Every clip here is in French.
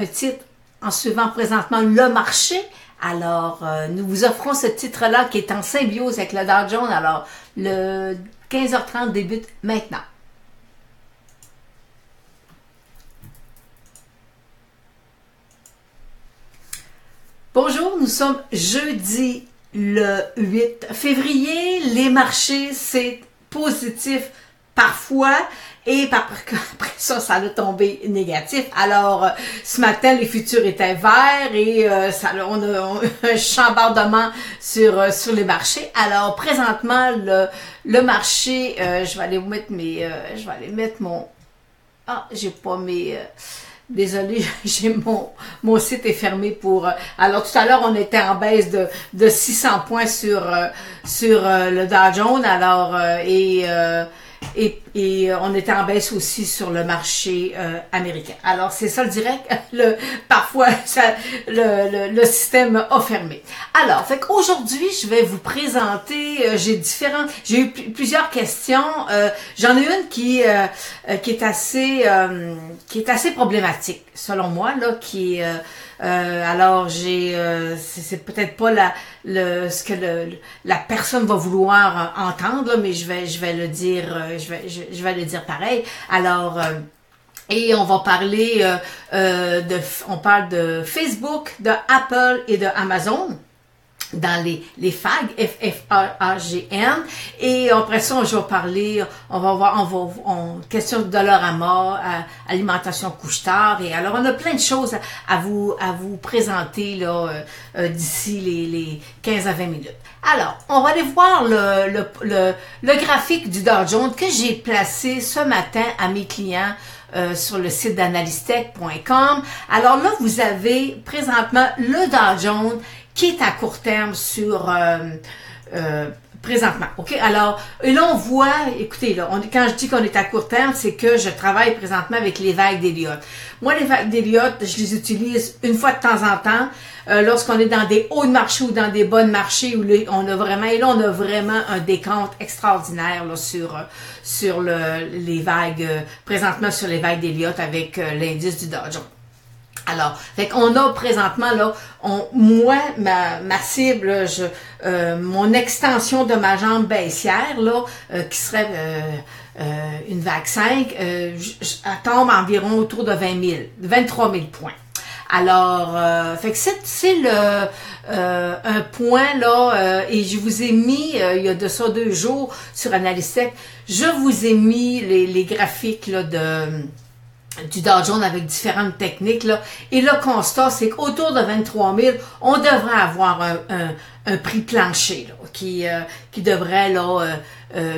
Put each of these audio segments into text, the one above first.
Un titre en suivant présentement le marché. Alors, nous vous offrons ce titre-là qui est en symbiose avec le Dow Jones. Alors, le 15h30 débute maintenant. Bonjour, nous sommes jeudi le 8 février. Les marchés, c'est positif parfois et après ça, ça a tombé négatif. Alors, ce matin, les futurs étaient verts et on a un chambardement sur les marchés. Alors, présentement, le marché, je vais aller mettre je vais aller mettre mon... Ah, j'ai pas mes... Désolée, j'ai mon site est fermé pour... alors, tout à l'heure, on était en baisse de 600 points sur le Dow Jones. Alors, et on était en baisse aussi sur le marché américain. Alors, c'est ça le direct. Parfois, le système a fermé. Alors, fait qu'aujourd'hui, je vais vous présenter, j'ai eu plusieurs questions. J'en ai une qui est assez problématique, selon moi, là, alors c'est peut-être pas ce que la personne va vouloir entendre, là, mais je vais le dire, je vais le dire pareil. Alors, et on va parler on parle de Facebook, de Apple et de Amazon dans les FAG, F-F-A-G-N, et après ça, je vais parler, question de Dollarama, alimentation couche-tard, et alors on a plein de choses à vous présenter là d'ici les 15 à 20 minutes. Alors, on va aller voir le graphique du Dow Jones que j'ai placé ce matin à mes clients sur le site d'analystech.com. Alors là, vous avez présentement le Dow Jones qui est à court terme présentement. OK? Alors, et là, on voit, écoutez, là, quand je dis qu'on est à court terme, c'est que je travaille présentement avec les vagues d'Elliott. Moi, les vagues d'Elliott, je les utilise une fois de temps en temps, lorsqu'on est dans des hauts de marché ou dans des bas de marché, où on a vraiment un décompte extraordinaire là, sur les vagues, présentement sur les vagues d'Elliott avec l'indice du Dow Jones. Alors, fait qu'on a présentement là, moi ma cible, mon extension de ma jambe baissière là, qui serait une vague 5, elle tombe environ autour de 23 000 points. Alors, fait que c'est un point là, et je vous ai mis il y a de ça 2 jours sur Analystech, je vous ai mis les graphiques là du Dow Jones avec différentes techniques, là. Et le constat, c'est qu'autour de 23 000, on devrait avoir un prix plancher, là, qui devrait, là,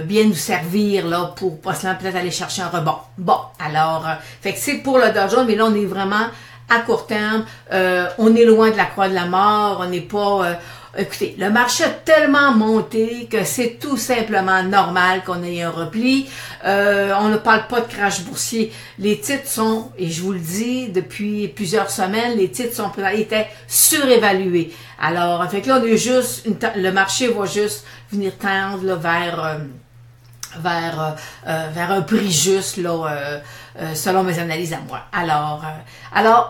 bien nous servir, là, pour possiblement peut-être aller chercher un rebond. Bon, alors, fait que c'est pour le Dow Jones, mais là, on est vraiment à court terme, on est loin de la croix de la mort, on n'est pas... écoutez, le marché a tellement monté que c'est tout simplement normal qu'on ait un repli. On ne parle pas de crash boursier. Les titres sont, et je vous le dis depuis plusieurs semaines, les titres étaient surévalués. Alors, fait que là, on est juste, le marché va juste venir tendre là, vers un prix juste là, selon mes analyses à moi. Alors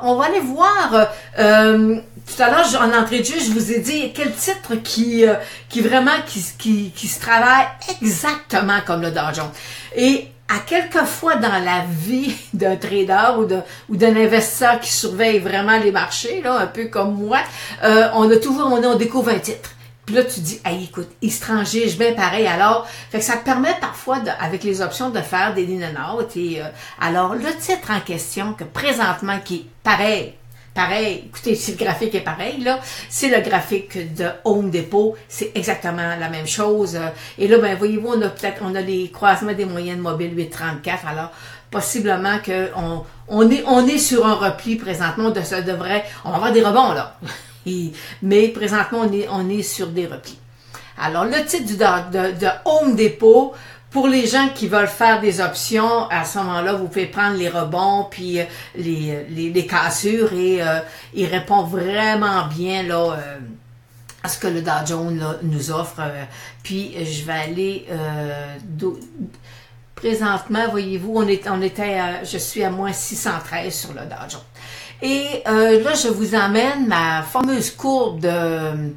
on va aller voir. Tout à l'heure, en entrée de jeu, je vous ai dit quel titre qui se travaille exactement comme le Dow Jones. Et à quelques fois dans la vie d'un trader ou d'un investisseur qui surveille vraiment les marchés, là, un peu comme moi, on découvre un titre. Puis là, tu dis, hey, écoute, il se transige bien pareil. Alors, fait que ça te permet parfois, avec les options, de faire des in and out. Et, alors, le titre en question, que présentement, qui est pareil, écoutez, si le graphique est pareil, là, c'est le graphique de Home Depot. C'est exactement la même chose. Et là, ben, voyez-vous, on a les croisements des moyennes mobiles 8,34. Alors, possiblement que on est sur un repli présentement. On va avoir des rebonds, là. Mais présentement, on est sur des replis. Alors, le titre de Home Depot, pour les gens qui veulent faire des options, à ce moment-là, vous pouvez prendre les rebonds puis les cassures et il répond vraiment bien là à ce que le Dow Jones là, nous offre. Puis, je vais aller... présentement, voyez-vous, je suis à moins 613 sur le Dow Jones. Et là, je vous emmène ma fameuse courbe de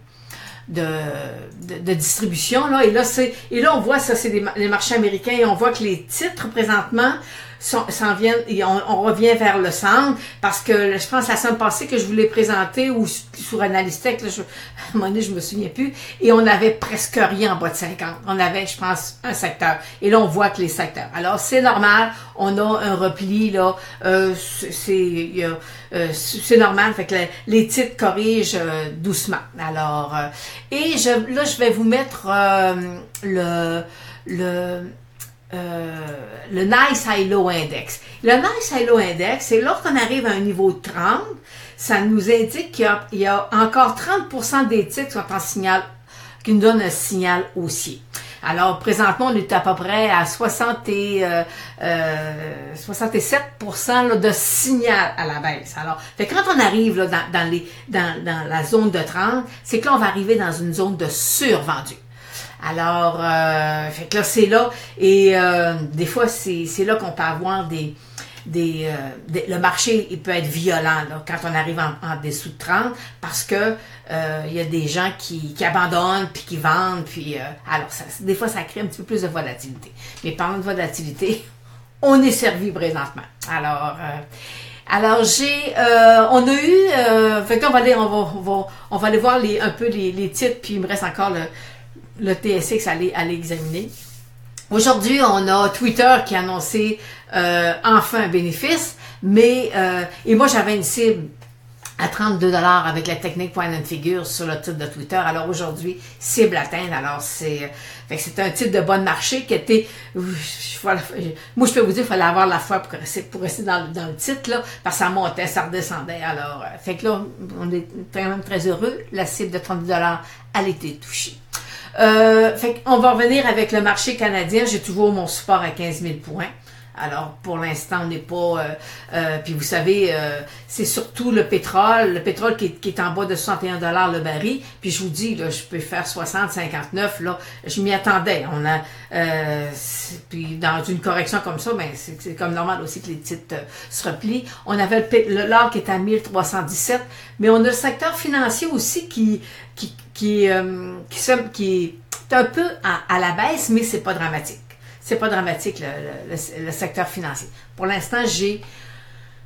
distribution, là. Et là, on voit ça, c'est les marchés américains, et on voit que les titres, présentement, s'en viennent, et on revient vers le centre, parce que je pense la semaine passée que je vous l'ai présenté, ou sur Analystech, là, à un moment donné, je me souviens plus, et on avait presque rien en bas de 50. On avait, je pense, un secteur. Et là, on voit que les secteurs. Alors, c'est normal, on a un repli, là, c'est normal, fait que les titres corrigent doucement. Alors, et là, je vais vous mettre le Nice High Low Index. Le Nice High Low Index, c'est lorsqu'on arrive à un niveau de 30, ça nous indique qu'il y a encore 30% des titres qui sont en signal, qui nous donnent un signal haussier. Alors, présentement, on est à peu près à 67% là, de signal à la baisse. Alors, fait que quand on arrive là, dans la zone de 30, c'est que là, on va arriver dans une zone de survendu. Alors, fait que là, c'est là, et des fois, c'est là qu'on peut avoir le marché, il peut être violent là, quand on arrive en dessous de 30, parce que il y a des gens qui abandonnent, puis qui vendent, puis alors, des fois, ça crée un petit peu plus de volatilité. Mais parlant de volatilité, on est servi présentement. Alors, on a eu, fait qu'on va aller, on va aller voir un peu les titres, puis il me reste encore le TSX à aller examiner. Aujourd'hui, on a Twitter qui a annoncé enfin un bénéfice, mais et moi j'avais une cible à 32$ avec la technique point and figure sur le titre de Twitter. Alors aujourd'hui, cible atteinte. Alors c'est un titre de bon marché qui était, moi je peux vous dire, il fallait avoir la foi pour rester dans le titre là, parce que ça montait, ça redescendait. Alors fait que là, on est quand même très heureux. La cible de 32$, elle était touchée. Fait qu'on va revenir avec le marché canadien. J'ai toujours mon support à 15 000 points. Alors, pour l'instant, on n'est pas... puis vous savez, c'est surtout le pétrole qui est en bas de 61$ le baril. Puis je vous dis, là, je peux faire 60, 59, là, je m'y attendais. On a... puis dans une correction comme ça, ben, c'est comme normal aussi que les titres se replient. On avait l'or qui est à 1317, mais on a le secteur financier aussi qui est un peu à la baisse, mais c'est pas dramatique. C'est pas dramatique, le secteur financier. Pour l'instant, j'ai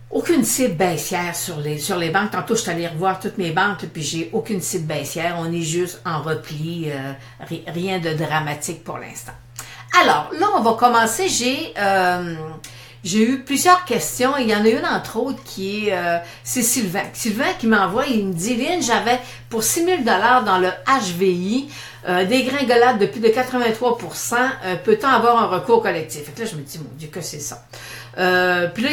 aucune cible baissière sur les banques. Tantôt, je suis allée revoir toutes mes banques, puis j'ai aucune cible baissière. On est juste en repli, rien de dramatique pour l'instant. Alors, là, on va commencer. J'ai eu plusieurs questions. Il y en a une, entre autres, qui est... c'est Sylvain. Sylvain qui m'envoie, il me dit, Lynn, j'avais pour 6 000$ dans le HVI, dégringolade de plus de 83%, peut-on avoir un recours collectif? Fait que là, je me dis, mon Dieu, que c'est ça? Puis là,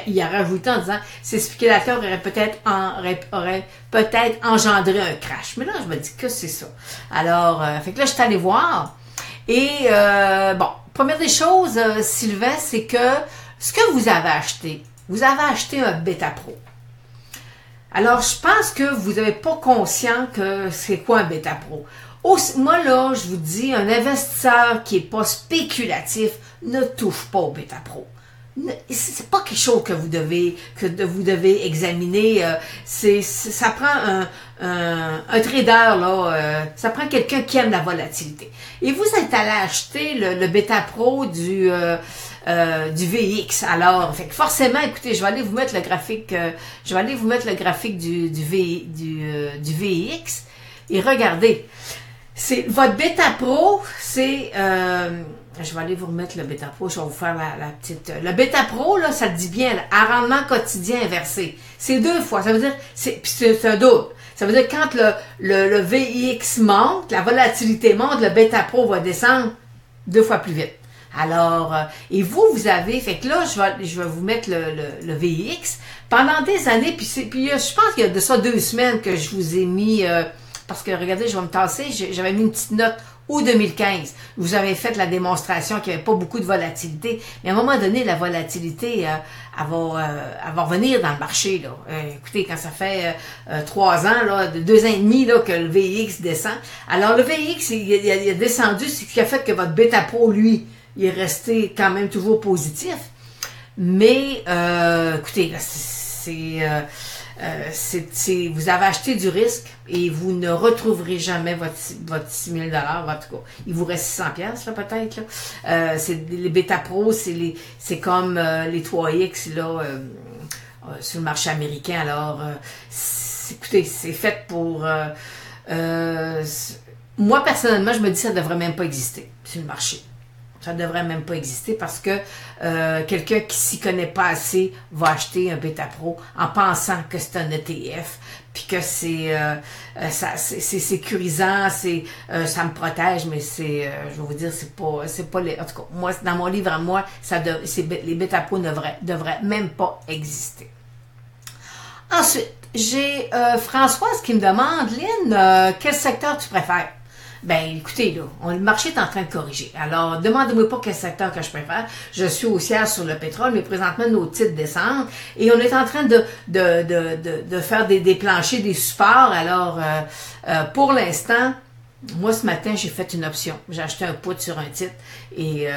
il a rajouté en disant, ces spéculateurs auraient peut-être engendré un crash. Mais là, je me dis, que c'est ça? Alors, fait que là, je suis allée voir. Et, bon, première des choses, Sylvain, c'est que ce que vous avez acheté un Beta Pro. Alors, je pense que vous n'avez pas conscient que c'est quoi un Beta Pro. Moi, là, je vous dis, un investisseur qui n'est pas spéculatif ne touche pas au Beta Pro. C'est pas quelque chose que vous devez examiner. Ça prend un trader, là, ça prend quelqu'un qui aime la volatilité. Et vous êtes allé acheter le Beta Pro du VX. Alors, fait que forcément, écoutez, je vais aller vous mettre le graphique du VX et regardez. C'est votre Beta Pro, c'est je vais aller vous remettre le Beta Pro, je vais vous faire la petite... Le Beta Pro, là, ça le dit bien, là, à rendement quotidien inversé. C'est 2 fois, ça veut dire, c'est un double. Ça veut dire que quand le VX monte, la volatilité monte, le Beta Pro va descendre 2 fois plus vite. Alors, et vous avez, fait que là, je vais vous mettre le VX. Pendant des années, puis je pense qu'il y a de ça 2 semaines que je vous ai mis... parce que, regardez, je vais me tasser, j'avais mis une petite note août 2015. Vous avez fait la démonstration qu'il n'y avait pas beaucoup de volatilité. Mais à un moment donné, la volatilité, elle va revenir dans le marché. Là. Écoutez, quand ça fait 3 ans, là, 2 ans et demi là, que le VX descend. Alors, le VX, il a descendu, ce qui a fait que votre Beta Pro, lui, il est resté quand même toujours positif. Mais, écoutez, là, vous avez acheté du risque et vous ne retrouverez jamais votre 6 000 $. En tout cas, il vous reste 600 pièces là peut-être. C'est les Beta Pro, c'est comme les 3X là sur le marché américain. Alors, écoutez, c'est fait pour moi personnellement, je me dis que ça devrait même pas exister sur le marché. Ça ne devrait même pas exister parce que quelqu'un qui s'y connaît pas assez va acheter un Beta Pro en pensant que c'est un ETF, puis que c'est sécurisant, ça me protège, mais je vais vous dire, c'est pas les, en tout cas, moi, dans mon livre à moi, les Beta Pro ne devraient même pas exister. Ensuite, j'ai Françoise qui me demande, Lynn, quel secteur tu préfères? Ben, écoutez, là, le marché est en train de corriger. Alors, demandez-moi pas quel secteur que je préfère. Je suis haussière sur le pétrole, mais présentement, nos titres descendent. Et on est en train de faire des planchers, des supports. Alors, pour l'instant, moi, ce matin, j'ai fait une option. J'ai acheté un put sur un titre et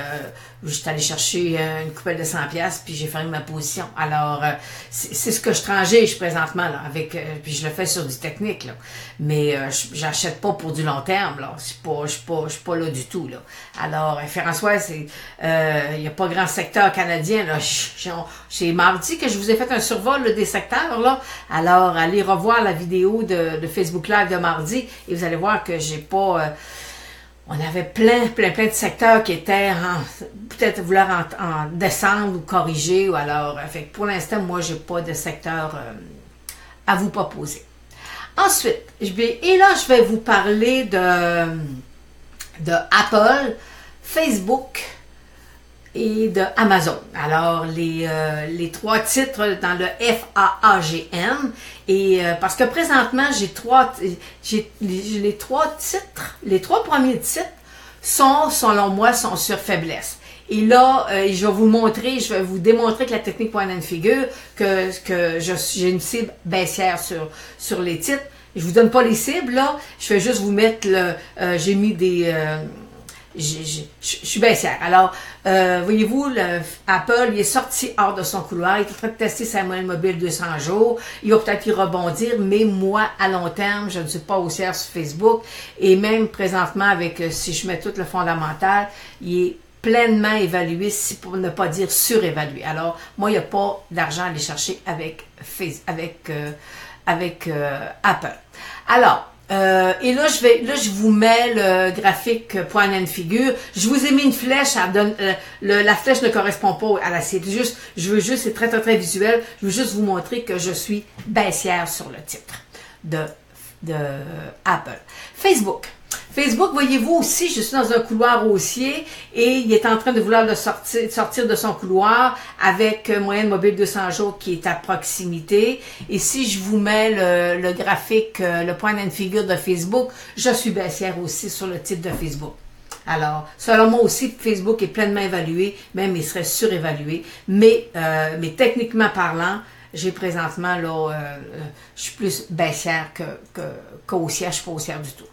je suis allé chercher une coupelle de 100 pièces puis j'ai fermé ma position. Alors, c'est ce que je transige présentement, là, puis je le fais sur du technique, là. Mais j'achète pas pour du long terme, là. Je suis pas là du tout, là. Alors, François, il y a pas grand secteur canadien, là. C'est mardi que je vous ai fait un survol là, des secteurs, là. Alors, allez revoir la vidéo de Facebook Live de mardi et vous allez voir que j'ai pas on avait plein de secteurs qui étaient peut-être vouloir en descendre ou corriger ou alors fait que pour l'instant moi j'ai pas de secteur à vous proposer. Ensuite, je vais vous parler de Apple, Facebook et de Amazon. Alors, les trois titres dans le FAAGM, et parce que présentement, les trois premiers titres selon moi, sont sur faiblesse. Et là, je vais vous démontrer que la technique point and figure, que j'ai une cible baissière sur les titres. Je vous donne pas les cibles, là. Je vais juste vous mettre j'ai mis des... je suis baissière. Alors, voyez-vous, Apple, il est sorti hors de son couloir. Il est en train de tester sa moyenne mobile 200 jours. Il va peut-être y rebondir, mais moi, à long terme, je ne suis pas haussière sur Facebook. Et même présentement, si je mets tout le fondamental, il est pleinement évalué, pour ne pas dire surévalué. Alors, moi, il n'y a pas d'argent à aller chercher avec Apple. Alors, et là, je vous mets le graphique point and figure. Je vous ai mis une flèche, la flèche ne correspond pas à la cible. C'est très, très, très visuel. Je veux juste vous montrer que je suis baissière sur le titre de Apple. Facebook, voyez-vous aussi, je suis dans un couloir haussier et il est en train de vouloir sortir de son couloir avec moyenne mobile 200 jours qui est à proximité. Et si je vous mets le graphique, le point and figure de Facebook, je suis baissière aussi sur le titre de Facebook. Alors, selon moi aussi, Facebook est pleinement évalué, même il serait surévalué. Mais techniquement parlant, j'ai présentement, là, je suis plus baissière que haussière, je suis pas haussière du tout.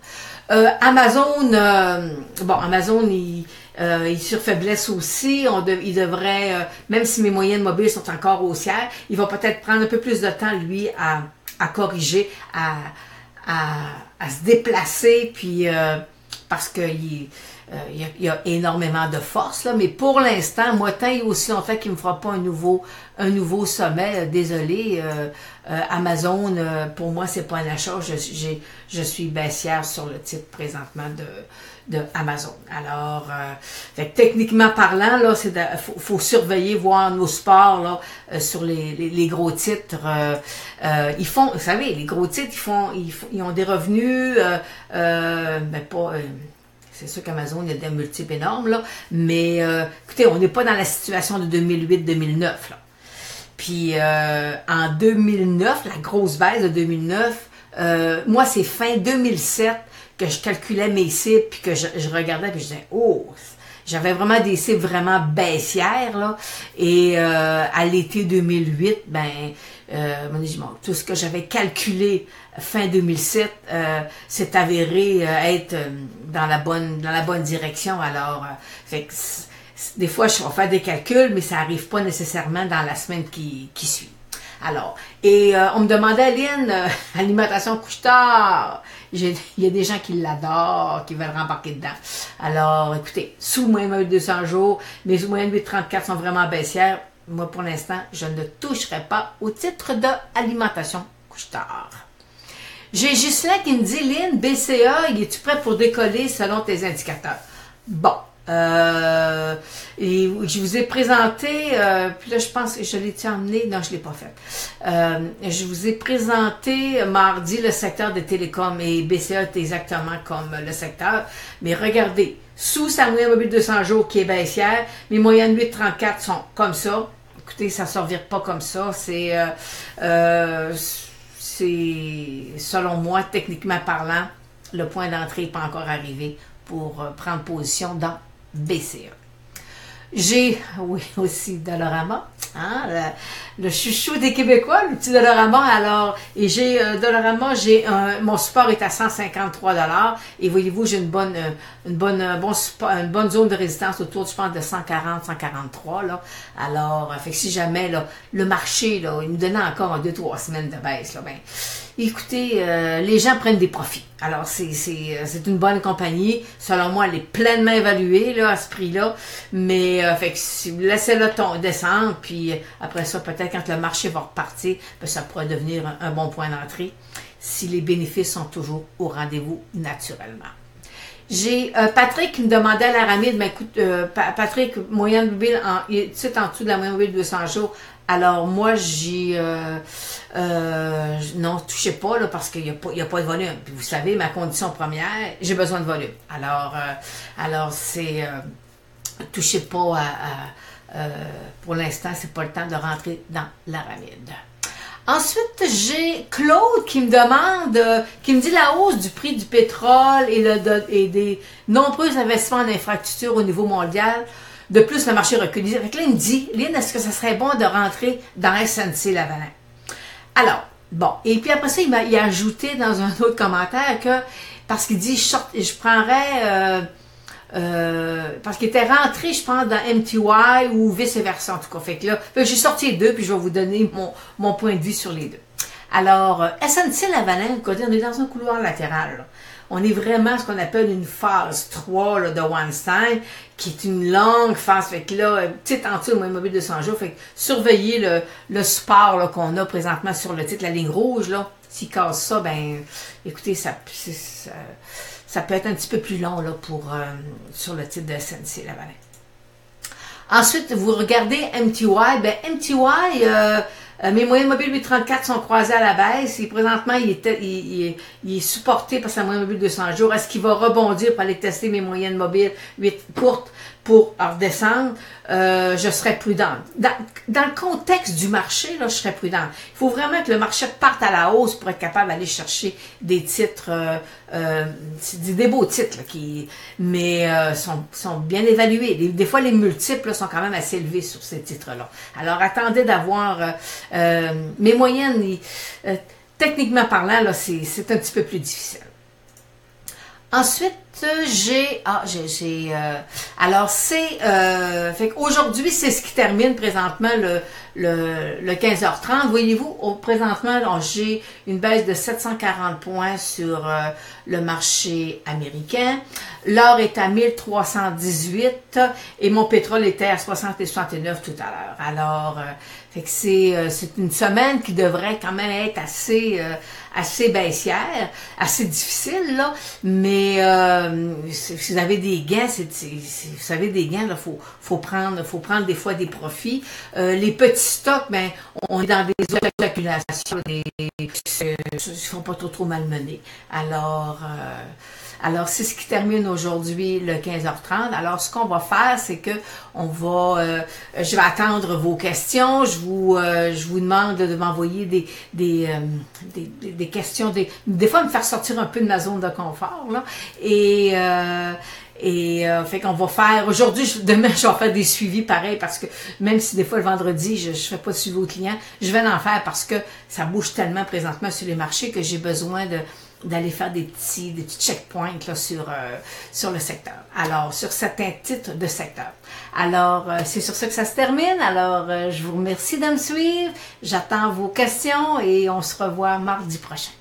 Amazon, Amazon, il surfaiblesse aussi. Il devrait, même si mes moyennes mobiles sont encore haussières, il va peut-être prendre un peu plus de temps, lui, à corriger, à se déplacer, puis parce qu'il y a énormément de force, là, mais pour l'instant, moi, tant et aussi longtemps qu'il ne me fera pas un nouveau sommet, désolé, Amazon, pour moi, c'est pas un achat, je suis baissière sur le titre présentement de Amazon. Alors, techniquement parlant, là, faut surveiller, voir nos sports, là, sur les gros titres. Vous savez, les gros titres, ils ont des revenus, c'est sûr qu'Amazon, il y a des multiples énormes, là, mais écoutez, on n'est pas dans la situation de 2008-2009, là. Puis en 2009, la grosse baisse de 2009, moi, c'est fin 2007 que je calculais mes cibles, puis que je regardais, puis je disais, oh, j'avais vraiment des cibles vraiment baissières, là, et à l'été 2008, tout ce que j'avais calculé fin 2007 s'est avéré être dans la bonne direction. Alors, fait que des fois, je vais faire des calculs, mais ça arrive pas nécessairement dans la semaine qui suit. Alors, et on me demandait, Aline, alimentation couche-tard. Il y a des gens qui l'adorent, qui veulent rembarquer dedans. Alors, écoutez, sous moyenne 200 jours, mes moyennes 8,34 sont vraiment baissières. Moi, pour l'instant, je ne toucherai pas au titre de alimentation couche-tard. J'ai Ghislain qui me dit, Lynn, BCA, es-tu prêt pour décoller selon tes indicateurs? Bon. Et je vous ai présenté, puis là je pense que je l'ai-tu emmené? Non, je ne l'ai pas fait. Je vous ai présenté mardi le secteur des télécoms et BCA est exactement comme le secteur. Mais regardez, sous sa moyenne mobile 200 jours qui est baissière, mes moyennes 8,34 sont comme ça. Écoutez, ça ne se revire pas comme ça. C'est selon moi, techniquement parlant, le point d'entrée n'est pas encore arrivé pour prendre position dans BCA. J'ai, oui, aussi Dollarama, hein, le chouchou des Québécois, le petit Dollarama. Alors, et j'ai Dollarama, mon support est à 153 $. Et voyez-vous, j'ai une bonne zone de résistance autour, je pense, de 140, 143 là. Alors, fait que si jamais là, le marché là, il nous donnait encore 2-3 semaines de baisse, là, ben, écoutez, les gens prennent des profits. Alors, c'est une bonne compagnie. Selon moi, elle est pleinement évaluée là, à ce prix-là. Mais fait que laissez-le descendre, puis après ça, peut-être quand le marché va repartir, ben, ça pourrait devenir un bon point d'entrée si les bénéfices sont toujours au rendez-vous naturellement. J'ai Patrick qui me demandait à l'Aramide, mais écoute, Patrick, moyenne mobile, il est tout de suite en dessous de la moyenne mobile 200 jours. Alors moi, non, touchez pas là, parce qu'il n'y a pas de volume. Puis vous savez, ma condition première, j'ai besoin de volume. Alors c'est touchez pas pour l'instant, c'est pas le temps de rentrer dans l'aramide. Ensuite, j'ai Claude qui me demande, qui me dit la hausse du prix du pétrole et des nombreux investissements en infrastructure au niveau mondial. De plus, le marché recule. Fait que là, il me dit, Lynn, est-ce que ça serait bon de rentrer dans SNC-Lavalin? Alors, bon. Et puis après ça, il a ajouté dans un autre commentaire que, parce qu'il dit, je prendrais, parce qu'il était rentré, je pense, dans MTY ou vice-versa, en tout cas. Fait que là, j'ai sorti les deux, puis je vais vous donner mon point de vue sur les deux. Alors, SNC-Lavalin, on est dans un couloir latéral, là. On est vraiment ce qu'on appelle une phase 3 là, de Weinstein, qui est une longue phase. Fait que là, petite en dessous de moyenne mobile de 100 jours. Fait que surveillez le support qu'on a présentement sur le titre, la ligne rouge. Là. S'il casse ça, ben écoutez, ça peut être un petit peu plus long là, sur le titre de SNC-Lavalin. Ensuite, vous regardez MTY. Ben MTY... mes moyennes mobiles 8,34 sont croisées à la baisse et présentement, il est supporté par sa moyenne mobile 200 jours. Est-ce qu'il va rebondir pour aller tester mes moyennes mobiles 8 courtes pour redescendre? Je serais prudente. Dans le contexte du marché, là, je serais prudente. Il faut vraiment que le marché parte à la hausse pour être capable d'aller chercher des titres, des beaux titres, là, mais sont bien évalués. Des fois, les multiples là, sont quand même assez élevés sur ces titres-là. Alors, attendez d'avoir mes moyennes. Techniquement parlant, là, c'est un petit peu plus difficile. Ensuite, alors fait qu'aujourd'hui, c'est ce qui termine présentement le 15h30. Voyez-vous, présentement, j'ai une baisse de 740 points sur le marché américain. L'or est à 1318 et mon pétrole était à 60 et 69 tout à l'heure. Alors, fait que c'est une semaine qui devrait quand même être assez baissière, assez difficile, là, mais si vous avez des gains, vous savez, des gains, là, faut prendre des fois des profits. Les petits stocks, ben, on est dans des accumulations, ils sont pas trop malmenés. Alors, c'est ce qui termine aujourd'hui le 15h30. Alors, ce qu'on va faire, c'est que je vais attendre vos questions. Je vous demande de m'envoyer des questions, des fois me faire sortir un peu de ma zone de confort, là. Fait qu'on va faire, aujourd'hui, demain, je vais faire des suivis pareil parce que même si des fois le vendredi, je fais pas de suivi aux clients, je vais en faire parce que ça bouge tellement présentement sur les marchés que j'ai besoin d'aller faire des petits checkpoints là, sur le secteur. Alors, sur certains titres de secteur. Alors, c'est sur ça que ça se termine. Alors, je vous remercie de me suivre. J'attends vos questions et on se revoit mardi prochain.